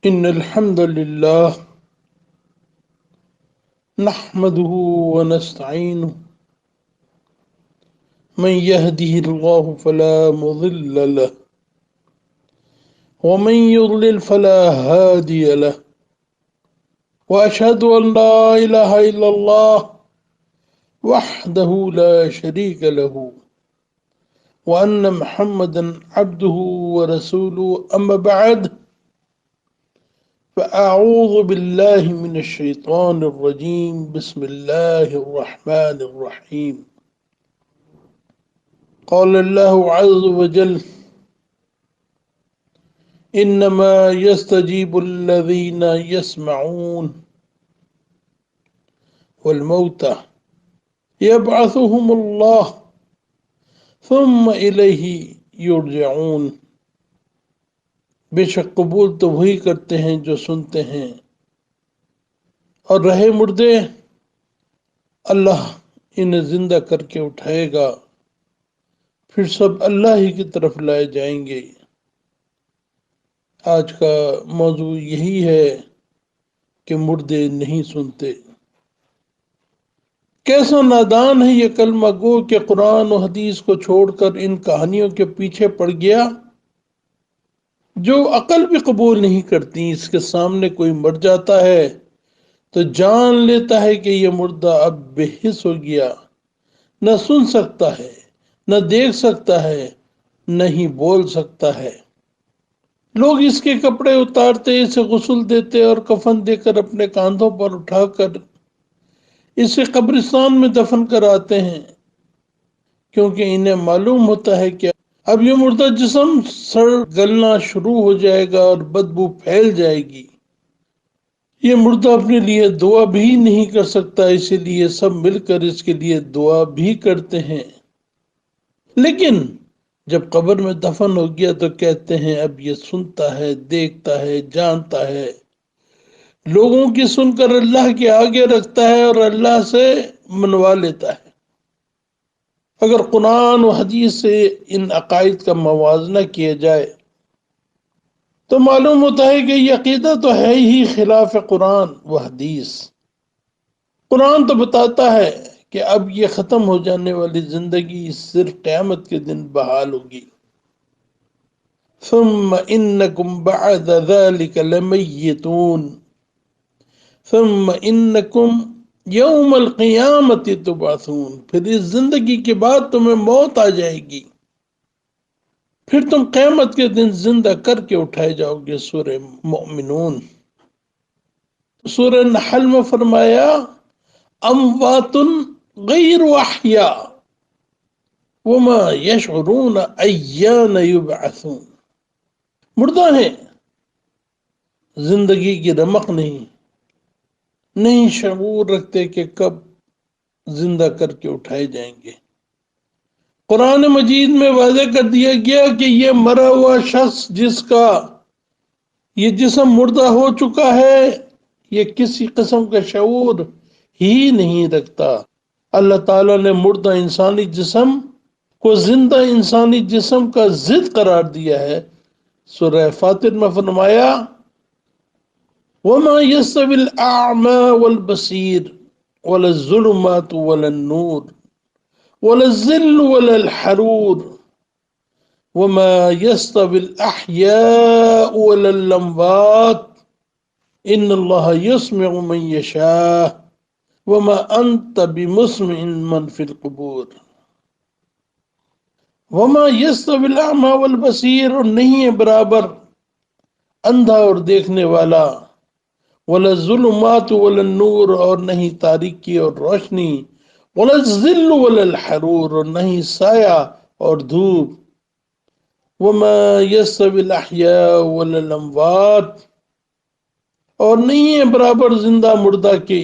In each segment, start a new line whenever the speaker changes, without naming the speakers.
إن الحمد لله نحمده ونستعينه من يهده الله فلا مضل له ومن يضلل فلا هادي له وأشهد أن لا إله إلا الله وحده لا شريك له وأن محمدا عبده ورسوله أما بعد فأعوذ بالله من الشيطان الرجيم بسم الله الرحمن الرحيم قال الله عز وجل إنما يستجيب الذين يسمعون والموتى يبعثهم الله ثم إليه يرجعون بے شک قبول تو وہی کرتے ہیں جو سنتے ہیں اور رہے مردے اللہ انہیں زندہ کر کے اٹھائے گا پھر سب اللہ ہی کی طرف لائے جائیں گے۔ آج کا موضوع یہی ہے کہ مردے نہیں سنتے۔ کیسا نادان ہے یہ کلمہ گو کہ قرآن و حدیث کو چھوڑ کر ان کہانیوں کے پیچھے پڑ گیا جو عقل بھی قبول نہیں کرتی۔ اس کے سامنے کوئی مر جاتا ہے تو جان لیتا ہے کہ یہ مردہ اب بے حس ہو گیا، نہ سن سکتا ہے، نہ دیکھ سکتا ہے، نہ ہی بول سکتا ہے۔ لوگ اس کے کپڑے اتارتے، اسے غسل دیتے اور کفن دے کر اپنے کاندھوں پر اٹھا کر اسے قبرستان میں دفن کراتے ہیں، کیونکہ انہیں معلوم ہوتا ہے کہ اب یہ مردہ جسم سڑ گلنا شروع ہو جائے گا اور بدبو پھیل جائے گی۔ یہ مردہ اپنے لیے دعا بھی نہیں کر سکتا، اسی لیے سب مل کر اس کے لیے دعا بھی کرتے ہیں، لیکن جب قبر میں دفن ہو گیا تو کہتے ہیں اب یہ سنتا ہے، دیکھتا ہے، جانتا ہے، لوگوں کی سن کر اللہ کے آگے رکھتا ہے اور اللہ سے منوا لیتا ہے۔ اگر قرآن و حدیث سے ان عقائد کا موازنہ کیا جائے تو معلوم ہوتا ہے کہ یہ عقیدہ تو ہے ہی خلاف قرآن و حدیث۔ قرآن تو بتاتا ہے کہ اب یہ ختم ہو جانے والی زندگی صرف قیامت کے دن بحال ہوگی۔ ثم انکم بعد ذلك لمیتون ثم انکم یوم القیامت تبعثون، پھر اس زندگی کے بعد تمہیں موت آ جائے گی، پھر تم قیامت کے دن زندہ کر کے اٹھائے جاؤ گے۔ سورہ مومنون۔ سورہ نحل میں فرمایا اموات غیر احیاء وما یشعرون ایان یبعثون، مردہ ہیں، زندگی کی رمق نہیں شعور رکھتے کہ کب زندہ کر کے اٹھائے جائیں گے۔ قرآن مجید میں واضح کر دیا گیا کہ یہ مرا ہوا شخص جس کا یہ جسم مردہ ہو چکا ہے یہ کسی قسم کا شعور ہی نہیں رکھتا۔ اللہ تعالیٰ نے مردہ انسانی جسم کو زندہ انسانی جسم کا ضد قرار دیا ہے۔ سورہ فاطر میں فرمایا وَمَا يَسْتَوِي الْأَعْمَى وَالْبَصِيرُ وَلَا الظُّلُمَاتُ وَلَا النُّورُ وَلَا الظِّلُّ وَلَا الْحَرُورُ وَمَا يَسْتَوِي الْأَحْيَاءُ وَلَا الْأَمْوَاتُ إِنَّ اللَّهَ يَسْمِعُ مَن يَشَاءُ وَمَا أَنْتَ بِمُسْمِعٍ مَّن فِي الْقُبُورِ۔ وَمَا يَسْتَوِي الْأَعْمَى وَالْبَصِيرُ، اور نہیں ہے برابر اندھا اور دیکھنے والا، وَلَا الظُّلُمَاتُ وَلَا النُّورُ، اور نہیں تاریکی اور روشنی، وَلَا الظِّلُّ وَلَا الْحَرُورُ، اور نہیں سایہ اور دھوپ، وَمَا يَسْتَوِي الْأَحْيَاءُ وَلَا الْأَمْوَاتُ، اور نہیں ہے برابر زندہ مردہ کے۔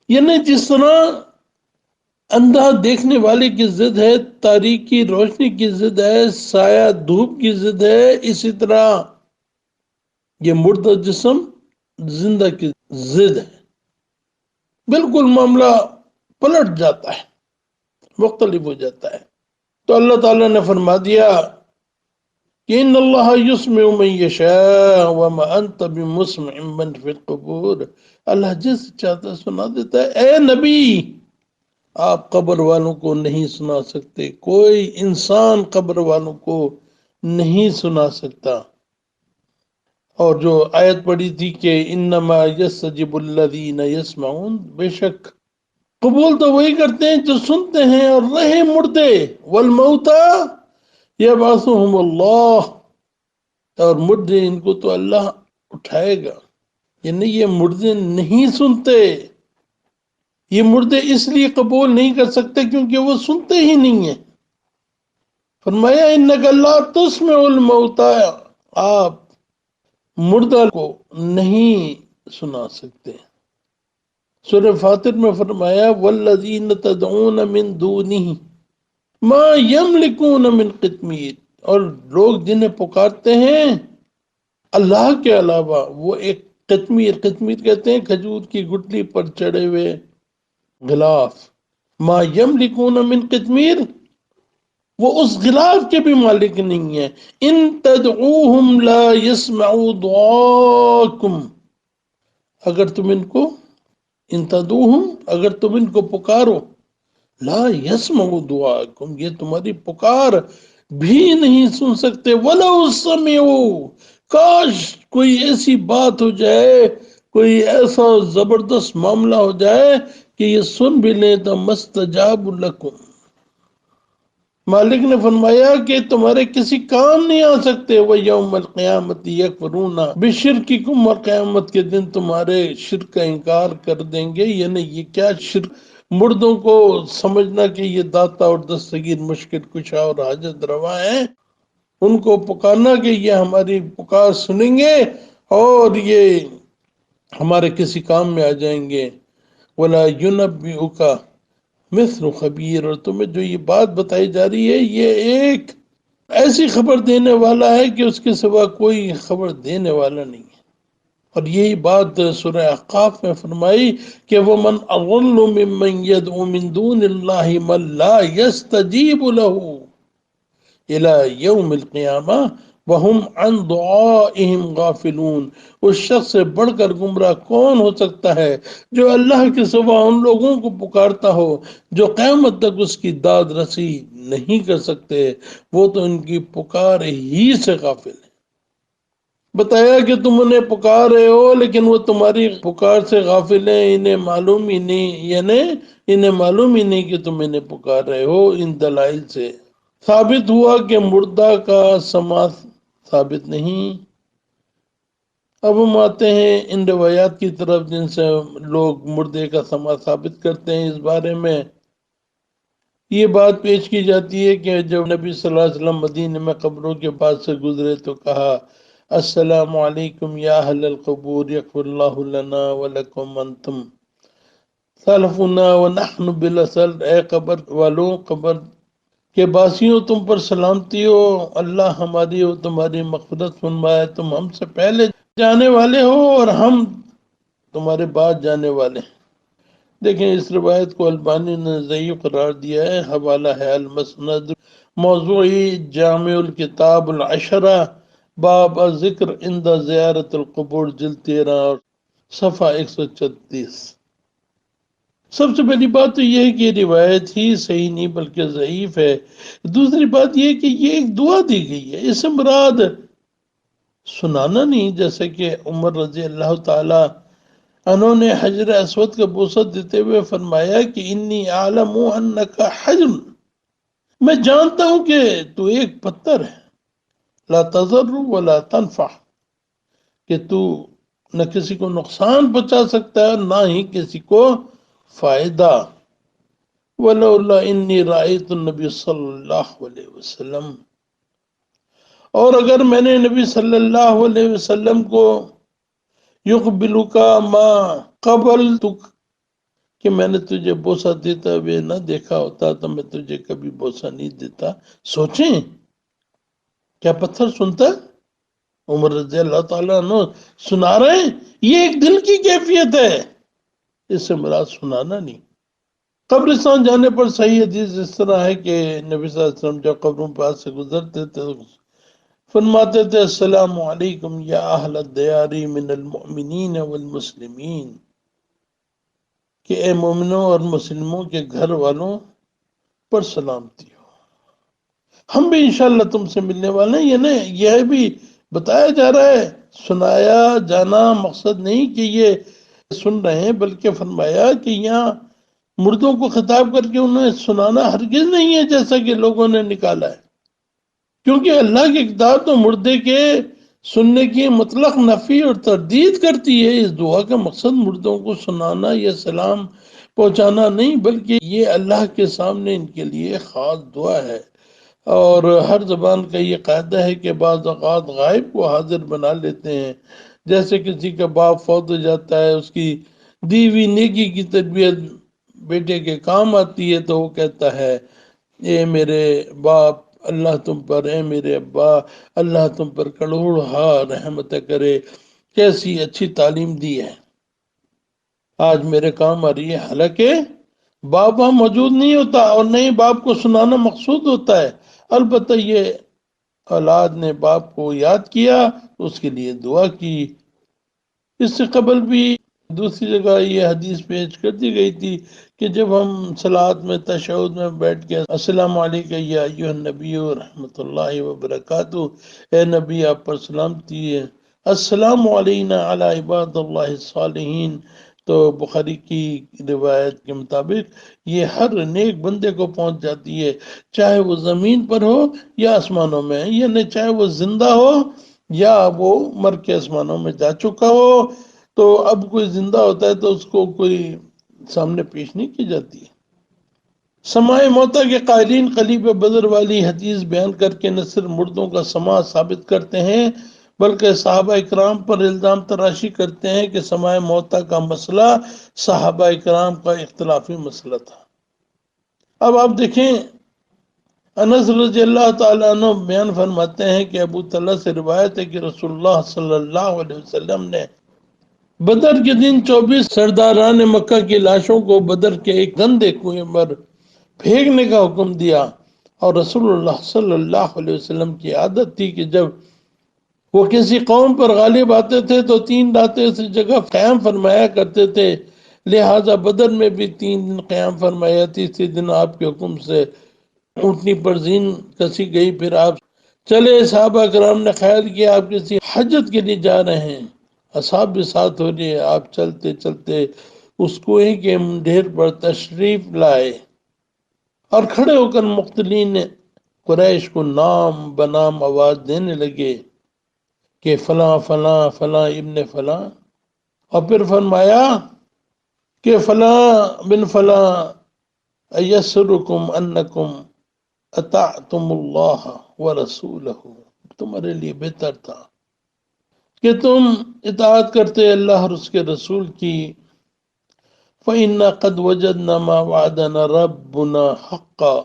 یعنی جس طرح اندھا دیکھنے والے کی ضد ہے، تاریکی روشنی کی ضد ہے، سایہ دھوپ کی ضد ہے، اسی طرح یہ مردہ جسم زندہ کی ضد ہے۔ بالکل معاملہ پلٹ جاتا ہے، مختلف ہو جاتا ہے۔ تو اللہ تعالیٰ نے فرما دیا کہ ان اللہ یسمع من یشاء وما انت بمسمع من فی القبور، اللہ جس چاہتا سنا دیتا ہے۔ اے نبی، آپ قبر والوں کو نہیں سنا سکتے، کوئی انسان قبر والوں کو نہیں سنا سکتا۔ اور جو آیت پڑھی تھی کہ انما یستجیب الذین یسمعون، بے شک قبول تو وہی کرتے ہیں جو سنتے ہیں، اور رہے مردے، والموتى یبعثهم اللہ، اور مردے ان کو تو اللہ اٹھائے گا۔ یعنی یہ مردے نہیں سنتے، یہ مردے اس لیے قبول نہیں کر سکتے کیونکہ وہ سنتے ہی نہیں ہیں۔ فرمایا انک لا تسمع الموتى، آپ مردہ کو نہیں سنا سکتے۔ سورہ فاتر میں فرمایا والذین تدعون من دونہ ما یملکون من قطمیر، اور لوگ جنہیں پکارتے ہیں اللہ کے علاوہ، وہ ایک قطمیر، قطمیر کہتے ہیں کھجور کی گٹلی پر چڑھے ہوئے غلاف، ما یملکون من قطمیر، وہ اس غلاف کے بھی مالک نہیں ہیں۔ ان تدعوہم لا يسمعوا دعاءکم، اگر تم ان کو، ان تدعوہم، اگر تم ان کو پکارو، لا يسمعوا دعاءکم، یہ تمہاری پکار بھی نہیں سن سکتے۔ وَلَوْ سَمِعُوا، کاش کوئی ایسی بات ہو جائے، کوئی ایسا زبردست معاملہ ہو جائے کہ یہ سن بھی لیں تو مستجاب لکم، مالک نے فرمایا کہ تمہارے کسی کام نہیں آ سکتے۔ وہ یوم القیامت یکفرون بشرککم، اور قیامت کے دن تمہارے شرک کا انکار کر دیں گے۔ یعنی یہ کیا شرک، مردوں کو سمجھنا کہ یہ داتا اور دستگیر، مشکل کشا اور حاجت روا ہیں، ان کو پکارنا کہ یہ ہماری پکار سنیں گے اور یہ ہمارے کسی کام میں آ جائیں گے۔ ولا ينبئک مثل خبیر، اور تمہیں جو یہ بات بتائی جا رہی ہے یہ ایک ایسی خبر دینے والا ہے کہ اس کے سوا کوئی خبر دینے والا نہیں ہے۔ اور یہی بات سورہ احقاف میں فرمائی کہ وَمَنْ أَضَلُّ مِمَّنْ يَدْعُو مِن دُونِ اللَّهِ مَن لَا يَسْتَجِيبُ لَهُ إِلَى يَوْمِ الْقِيَامَةِ وَهُمْ عَنْ دُعَائِهِمْ غَافِلُونَ، اس شخص سے بڑھ کر گمراہ کون ہو سکتا ہے جو اللہ کے سوا ان لوگوں کو پکارتا ہو جو قیامت تک اس کی داد رسی نہیں کر سکتے، وہ تو ان کی پکار ہی سے غافل ہے۔ بتایا کہ تم انہیں پکار رہے ہو لیکن وہ تمہاری پکار سے غافل ہیں، انہیں معلوم ہی نہیں، یعنی انہیں معلوم ہی نہیں کہ تم انہیں پکار رہے ہو۔ ان دلائل سے ثابت ہوا کہ مردہ کا سماع ثابت نہیں۔ اب ہم آتے ہیں ان روایات کی طرف جن سے لوگ مردے کا سماع ثابت کرتے ہیں۔ اس بارے میں یہ بات پیش کی جاتی ہے کہ جب نبی صلی اللہ علیہ وسلم مدینے میں قبروں کے پاس سے گزرے تو کہا السلام علیکم یا اہل القبور یغفر اللہ لنا ولکم انتم سلفنا ونحن بالاصل، اے قبر والوں، قبر کہ باسیوں تم پر سلامتی ہو، اللہ ہماری اور تمہاری مغفرت فرمائے، تم ہم سے پہلے جانے والے ہو اور ہم تمہارے بعد جانے والے ہیں۔ دیکھیں اس روایت کو البانی نے ضعیف قرار دیا ہے، حوالہ ہے المسند موضوعی جامع الکتاب العشرہ، باب ذکر عند زیارت القبور، جلد 13 اور صفحہ 136۔ سب سے پہلی بات تو یہ ہے کہ یہ روایت ہی صحیح نہیں بلکہ ضعیف ہے۔ دوسری بات یہ کہ یہ ایک دعا دی گئی ہے، اس سے مراد سنانا نہیں، جیسے کہ عمر رضی اللہ تعالی انہوں نے حجر اسود کا بوسہ دیتے ہوئے فرمایا کہ انی اعلم انک حجر، میں جانتا ہوں کہ تو ایک پتھر ہے، لا تضر ولا تنفع، کہ تو نہ کسی کو نقصان پہنچا سکتا ہے نہ ہی کسی کو فائدہ۔ وَلَوْلَا إِنِّي رَأَيْتُ النَّبِيَّ صلی اللہ علیہ وسلم، اور اگر میں نے نبی صلی اللہ علیہ وسلم کو يُقْبِلُكَ مَا قَبَلْتُكَ، کہ میں نے تجھے بوسہ دیتا ہوئے نہ دیکھا ہوتا تو میں تجھے کبھی بوسہ نہیں دیتا۔ سوچیں کیا پتھر سنتا ہے؟ عمر رضی اللہ تعالیٰ عنہ سنا رہے ہیں، یہ ایک دل کی کیفیت ہے، اس سے مراد سنانا نہیں۔ قبرستان جانے پر صحیح حدیث اس طرح ہے کہ نبی صلی اللہ علیہ وسلم جب قبروں پاس سے گزرتے تھے فرماتے تھے السلام علیکم یا اہل الدیار من المؤمنین والمسلمین، کہ اے مومنوں اور مسلموں کے گھر والوں پر سلامتی ہو، ہم بھی انشاءاللہ تم سے ملنے والے ہیں۔ یعنی یہ بھی بتایا جا رہا ہے، سنایا جانا مقصد نہیں کہ یہ سن رہے ہیں، بلکہ فرمایا کہ یہاں مردوں کو خطاب کر کے انہیں سنانا ہرگز نہیں ہے جیسا کہ لوگوں نے نکالا ہے، کیونکہ اللہ کی کتاب تو مردے کے سننے کی مطلق نفی اور تردید کرتی ہے۔ اس دعا کا مقصد مردوں کو سنانا یا سلام پہنچانا نہیں، بلکہ یہ اللہ کے سامنے ان کے لیے خاص دعا ہے۔ اور ہر زبان کا یہ قاعدہ ہے کہ بعض اوقات غائب کو حاضر بنا لیتے ہیں، جیسے کسی کا باپ فوت ہو جاتا ہے، اس کی دی ہوئی نیکی کی تربیت بیٹے کے کام آتی ہے، تو وہ کہتا ہے اے میرے باپ اللہ تم پر، اے میرے ابا اللہ تم پر کروڑ رحمت کرے، کیسی اچھی تعلیم دی ہے، آج میرے کام آ رہی ہے۔ حالانکہ باپ وہاں موجود نہیں ہوتا اور نہیں باپ کو سنانا مقصود ہوتا ہے، البتہ یہ اولاد نے باپ کو یاد کیا، اس کے لیے دعا کی۔ اس سے قبل بھی دوسری جگہ یہ حدیث پیش کر دی گئی تھی کہ جب ہم صلوات میں تشہد میں بیٹھ کے السلام علیکم یا ایھا النبی رحمۃ اللہ وبرکاتہ، اے نبی آپ پر سلامتی ہے، السلام علینا علی عباد اللہ الصالحین، تو بخاری کی روایت کے مطابق یہ ہر نیک بندے کو پہنچ جاتی ہے، چاہے وہ زمین پر ہو یا آسمانوں میں، یعنی چاہے وہ زندہ ہو یا وہ مر کے آسمانوں میں جا چکا ہو۔ تو اب کوئی زندہ ہوتا ہے تو اس کو کوئی سامنے پیش نہیں کی جاتی۔ سماع موتا کے قائلین قلیب بدر والی حدیث بیان کر کے نہ صرف مردوں کا سماع ثابت کرتے ہیں، بلکہ صحابہ اکرام پر الزام تراشی کرتے ہیں کہ سماع موتا کا مسئلہ صحابہ اکرام کا اختلافی مسئلہ تھا۔ اب آپ دیکھیں، انس رضی اللہ تعالیٰ عنہ بیان فرماتے ہیں کہ ابو طلحہ سے روایت ہے کہ رسول اللہ صلی اللہ علیہ وسلم نے بدر کے دن 24 سرداران مکہ کی لاشوں کو بدر کے ایک گندے کنویں پر پھینکنے کا حکم دیا، اور رسول اللہ صلی اللہ علیہ وسلم کی عادت تھی کہ جب وہ کسی قوم پر غالب آتے تھے تو 3 راتیں اس جگہ قیام فرمایا کرتے تھے، لہٰذا بدر میں بھی 3 دن قیام فرمایا، تیسرے دن آپ کے حکم سے اونٹنی پر زین کسی گئی، پھر آپ چلے۔ صحابہ کرام نے خیال کیا آپ کسی حجت کے لیے جا رہے ہیں، اصحاب بھی ساتھ ہو لیے، آپ چلتے چلتے اس کنویں کے ڈھیر پر تشریف لائے اور کھڑے ہو کر مختلین قریش کو نام بنام آواز دینے لگے کہ فلاں فلاں فلاں ابن فلاں، اور پھر فرمایا کہ فلاں بن فلاں ایسرکم انکم اطعتم اللہ ورسولہ، تمہارے لیے بہتر تھا کہ تم اطاعت کرتے اللہ اور اس کے رسول کی، فَإِنَّا قَدْ وَجَدْنَا مَا وَعَدَنَا رَبُّنَا حَقًّا،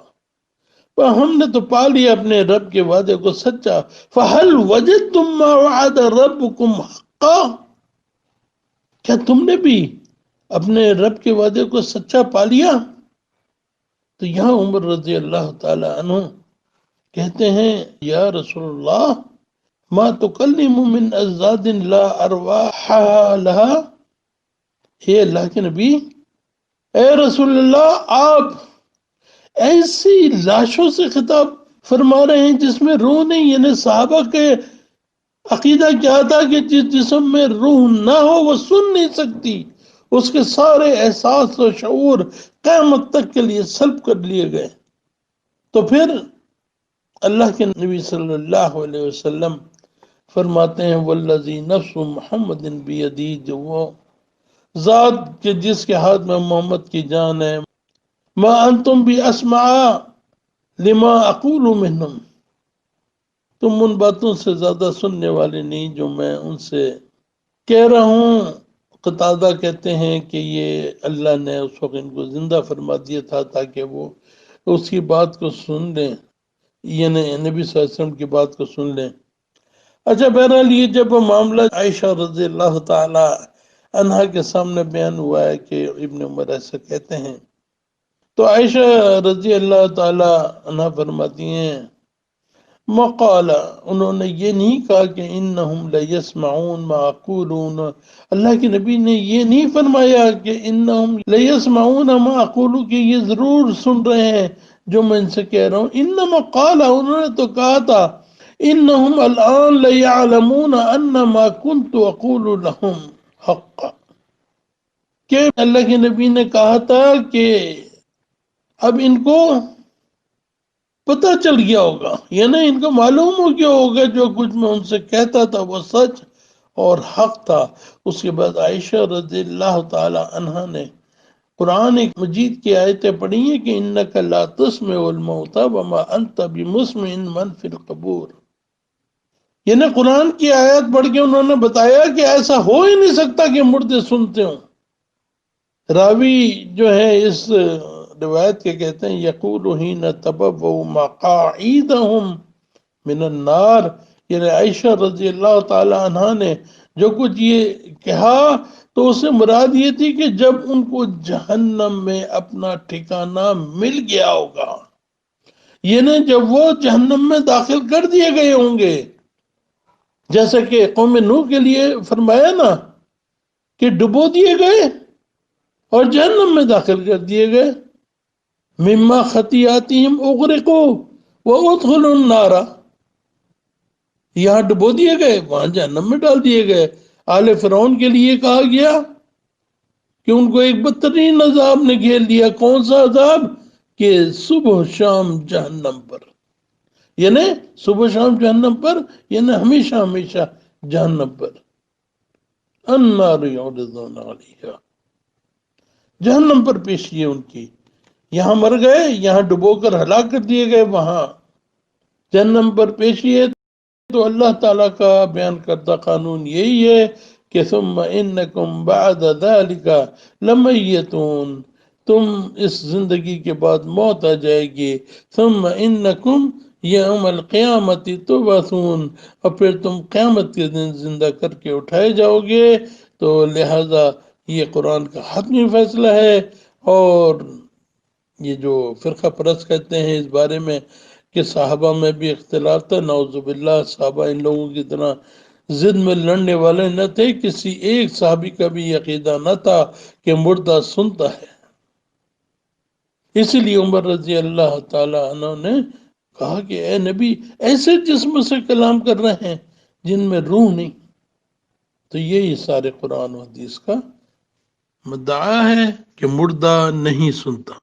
ہم نے تو پا لیا اپنے رب کے وعدے کو سچا، فَهَلْ وَجَدْتُم مَّا وَعَدَ رَبُّكُمْ حَقًّا، کیا تم نے بھی اپنے رب کے وعدے کو سچا پا لیا؟ تو یہاں عمر رضی اللہ تعالی عنہ کہتے ہیں یا رسول اللہ ما تکلم من ازداد لا ارواح لها، اے اللہ کے نبی، اے رسول اللہ، آپ ایسی لاشوں سے خطاب فرما رہے ہیں جس میں روح نہیں، یعنی صحابہ کے عقیدہ کیا تھا کہ جس جسم میں روح نہ ہو وہ سن نہیں سکتی، اس کے سارے احساس و شعور قیامت تک کے لیے سلب کر لیے گئے۔ تو پھر اللہ کے نبی صلی اللہ علیہ وسلم فرماتے ہیں والذی نفس محمد بیدی، جو وہ ذات کے جس کے ہاتھ میں محمد کی جان ہے، ما انتم باسمع لما اقول منہم، تم ان باتوں سے زیادہ سننے والے نہیں جو میں ان سے کہہ رہا ہوں۔ قتادہ کہتے ہیں کہ یہ اللہ نے اس وقت ان کو زندہ فرما دیا تھا تاکہ وہ اس کی بات کو سن لیں، یعنی نبی صلی اللہ علیہ وسلم کی بات کو سن لیں۔ اچھا، بہرحال یہ جب معاملہ عائشہ رضی اللہ تعالی عنہا کے سامنے بیان ہوا ہے کہ ابن عمر ایسا کہتے ہیں، تو عائشہ رضی اللہ تعالی عنہ فرماتی ہیں مقالا، انہوں نے یہ نہیں کہا کہ انہم لیسمعون ما اقولون، اللہ کے نبی نے یہ نہیں فرمایا کہ انہم لیسمعون ما اقولو، کہ یہ ضرور سن رہے ہیں جو میں ان سے کہہ رہا ہوں. انما قالا، انہوں نے تو کہا تھا انہم الان لیعلمون ان ما کنت اقول لهم حق، کہ اللہ کے نبی نے کہا تھا کہ اب ان کو پتہ چل گیا ہوگا، یعنی ان کو معلوم ہو گیا ہوگا جو کچھ میں ان سے کہتا تھا وہ سچ اور حق تھا. اس کے بعد عائشہ رضی اللہ تعالی عنہ نے قرآن مجید کی آیتیں پڑھی ہیں کہ انک لا تسمع الموتى وما انت بمسمع من فی القبور، یعنی قرآن کی آیت پڑھ کے انہوں نے بتایا کہ ایسا ہو ہی نہیں سکتا کہ مردے سنتے ہوں. راوی جو ہے اس روایت کے کہتے ہیں یقول حین تبوؤ مقاعدہم من النار، یعنی عائشہ رضی اللہ تعالی عنہ نے جو کچھ یہ کہا تو اس سے مراد یہ تھی کہ جب ان کو جہنم میں اپنا ٹھکانہ مل گیا ہوگا، یعنی جب وہ جہنم میں داخل کر دیے گئے ہوں گے، جیسا کہ قوم نوح کے لیے فرمایا نا کہ ڈبو دیے گئے اور جہنم میں داخل کر دیے گئے. مما خطیاتہم اغرقوا وادخلوا النار، یہاں ڈبو دیے گئے وہاں جہنم میں ڈال دیے گئے. آل فرعون کے لیے کہا گیا کہ ان کو ایک بدترین عذاب نے گھیر لیا. کون سا عذاب؟ کہ صبح شام جہنم پر، یعنی صبح شام جہنم پر، یعنی ہمیشہ ہمیشہ جہنم پر. النار یعرضون علیہا، جہنم پر پیشی ہے ان کی. یہاں مر گئے، یہاں ڈبو کر ہلاک کر دیے گئے، وہاں جہنم پر پیشی ہے. تو اللہ تعالیٰ کا بیان کردہ قانون یہی ہے کہ ثم انکم بعد ذلک لمیتون، تم اس زندگی کے بعد موت آ جائے گی. ثم انکم یوم القیامت تبعثون، اور پھر تم قیامت کے دن زندہ کر کے اٹھائے جاؤ گے. تو لہذا یہ قرآن کا حتمی فیصلہ ہے. اور یہ جو فرقہ پرست کہتے ہیں اس بارے میں کہ صحابہ میں بھی اختلاف تھا، نعوذ باللہ، صحابہ ان لوگوں کی طرح ضد میں لڑنے والے نہ تھے. کسی ایک صحابی کا بھی یہ عقیدہ نہ تھا کہ مردہ سنتا ہے. اسی لیے عمر رضی اللہ تعالی عنہ نے کہا کہ اے نبی، ایسے جسم سے کلام کر رہے ہیں جن میں روح نہیں. تو یہی سارے قرآن و حدیث کا مدعا ہے کہ مردہ نہیں سنتا.